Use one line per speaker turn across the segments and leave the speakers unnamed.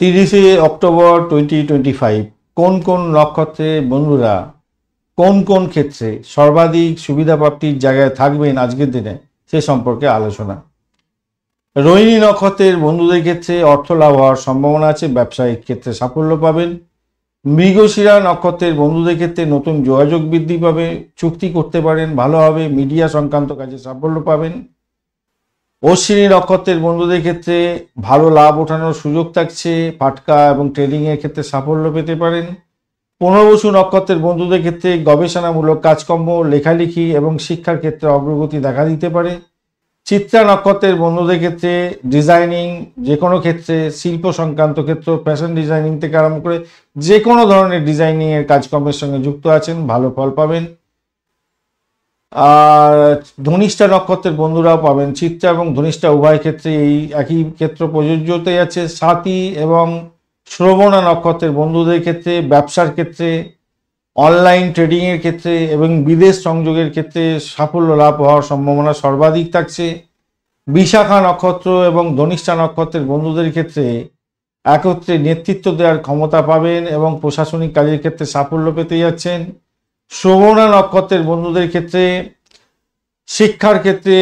30শে October 2025 কোন কোন নক্ষত্রের বন্ধুরা কোন কোন ক্ষেত্রে সর্বাধিক সুবিধা প্রাপ্তির জায়গায় থাকবেন আজকের দিনে সে সম্পর্কে আলোচনা। রোহিণী নক্ষত্রের বন্ধুদের ক্ষেত্রে অর্থ লাভ হওয়ার সম্ভাবনা আছে, ব্যবসায়িক ক্ষেত্রে সাফল্য পাবেন। মৃগশিরা নক্ষত্রের বন্ধুদের ক্ষেত্রে নতুন যোগাযোগ বৃদ্ধি পাবে, চুক্তি করতে পারেন, ভালো হবে, মিডিয়া সংক্রান্ত কাজে সাফল্য পাবেন। অশ্বিনী নক্ষত্রের বন্ধুদের ক্ষেত্রে ভালো লাভ ওঠানোর সুযোগ থাকছে, ফাটকা এবং ট্রেডিংয়ের ক্ষেত্রে সাফল্য পেতে পারেন। পুনর্বসু নক্ষত্রের বন্ধুদের ক্ষেত্রে গবেষণামূলক কাজকর্ম, লেখালেখি এবং শিক্ষার ক্ষেত্রে অগ্রগতি দেখা দিতে পারে। চিত্রা নক্ষত্রের বন্ধুদের ক্ষেত্রে ডিজাইনিং, যে কোনো ক্ষেত্রে শিল্প সংক্রান্ত ক্ষেত্র, ফ্যাশন ডিজাইনিং থেকে আরম্ভ করে যে কোনো ধরনের ডিজাইনিংয়ের কাজকর্মের সঙ্গে যুক্ত আছেন, ভালো ফল পাবেন। আর ধনিষ্ঠা নক্ষত্রের বন্ধুরাও পাবেন। চিত্রা এবং ধনিষ্ঠা উভয় ক্ষেত্রে এই একই ক্ষেত্র প্রযোজ্য হতে যাচ্ছে। স্বাতী এবং শ্রবণা নক্ষত্রের বন্ধুদের ক্ষেত্রে ব্যবসার ক্ষেত্রে, অনলাইন ট্রেডিংয়ের ক্ষেত্রে এবং বিদেশ সংযোগের ক্ষেত্রে সাফল্য লাভ হওয়ার সম্ভাবনা সর্বাধিক থাকছে। বিশাখা নক্ষত্র এবং ধনিষ্ঠা নক্ষত্রের বন্ধুদের ক্ষেত্রে একত্রে নেতৃত্ব দেওয়ার ক্ষমতা পাবেন এবং প্রশাসনিক কাজের ক্ষেত্রে সাফল্য পেতে যাচ্ছেন। শ্রবণা নক্ষত্রের বন্ধুদের ক্ষেত্রে শিক্ষার ক্ষেত্রে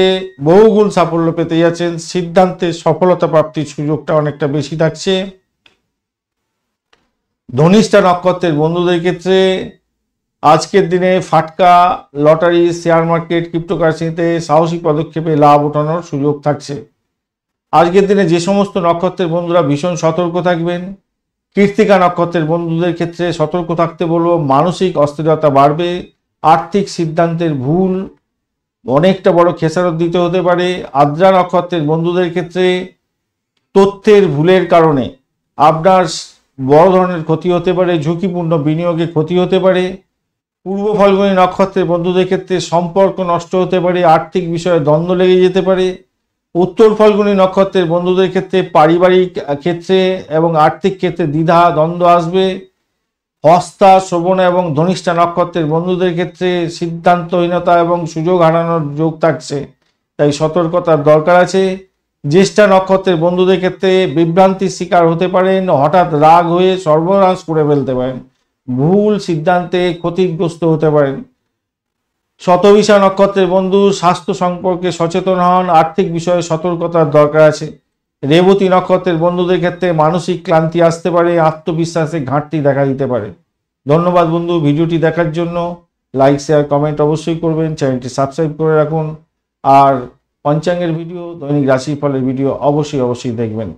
বহুগুণ সাফল্য পেতে যাচ্ছেন, সিদ্ধান্তে সফলতা প্রাপ্তির সুযোগটা অনেকটা বেশি থাকছে। ধনিষ্ঠা নক্ষত্রের বন্ধুদের ক্ষেত্রে আজকের দিনে ফাটকা, লটারি, শেয়ার মার্কেট, ক্রিপ্টোকারেন্সিতে সাহসী পদক্ষেপে লাভ ওঠানোর সুযোগ থাকছে। আজকের দিনে যে সমস্ত নক্ষত্রের বন্ধুরা ভীষণ সতর্ক থাকবেন, কৃত্তিকা নক্ষত্রের বন্ধুদের ক্ষেত্রে সতর্ক থাকতে বলবো, মানসিক অস্থিরতা বাড়বে, আর্থিক সিদ্ধান্তের ভুল অনেকটা বড় খেসারত দিতে হতে পারে। আদ্রা নক্ষত্রের বন্ধুদের ক্ষেত্রে তথ্যের ভুলের কারণে আপনার বড় ধরনের ক্ষতি হতে পারে, ঝুঁকিপূর্ণ বিনিয়োগে ক্ষতি হতে পারে। পূর্ব ফাল্গুনী নক্ষত্রের বন্ধুদের ক্ষেত্রে সম্পর্ক নষ্ট হতে পারে, আর্থিক বিষয়ে দ্বন্দ্ব লেগে যেতে পারে। উত্তর ফাল্গুনী নক্ষত্রের বন্ধুদের ক্ষেত্রে পারিবারিক ক্ষেত্রে এবং আর্থিক ক্ষেত্রে দ্বিধা দ্বন্দ্ব আসবে। হস্তা, শ্রবণা এবং ধনিষ্ঠা নক্ষত্রের বন্ধুদের ক্ষেত্রে সিদ্ধান্তহীনতা এবং সুযোগ হারানোর যোগ থাকছে, তাই সতর্কতার দরকার আছে। জ্যেষ্ঠা নক্ষত্রের বন্ধুদের ক্ষেত্রে বিভ্রান্তির শিকার হতে পারেন, হঠাৎ রাগ হয়ে সর্বনাশ করে ফেলতে পারেন, ভুল সিদ্ধান্তে ক্ষতিগ্রস্ত হতে পারেন। শতভিষা নক্ষত্রের বন্ধু স্বাস্থ্য সম্পর্কে সচেতন হন, আর্থিক বিষয়ে সতর্কতার দরকার আছে। রেবতী নক্ষত্রের বন্ধুদের ক্ষেত্রে মানসিক ক্লান্তি আসতে পারে, আত্মবিশ্বাসে ঘাটতি দেখা দিতে পারে। ধন্যবাদ বন্ধু, ভিডিওটি দেখার জন্য। লাইক, শেয়ার, কমেন্ট অবশ্যই করবেন, চ্যানেলটি সাবস্ক্রাইব করে রাখুন। আর পঞ্চাঙ্গের ভিডিও, দৈনিক রাশিফলের ভিডিও অবশ্যই দেখবেন।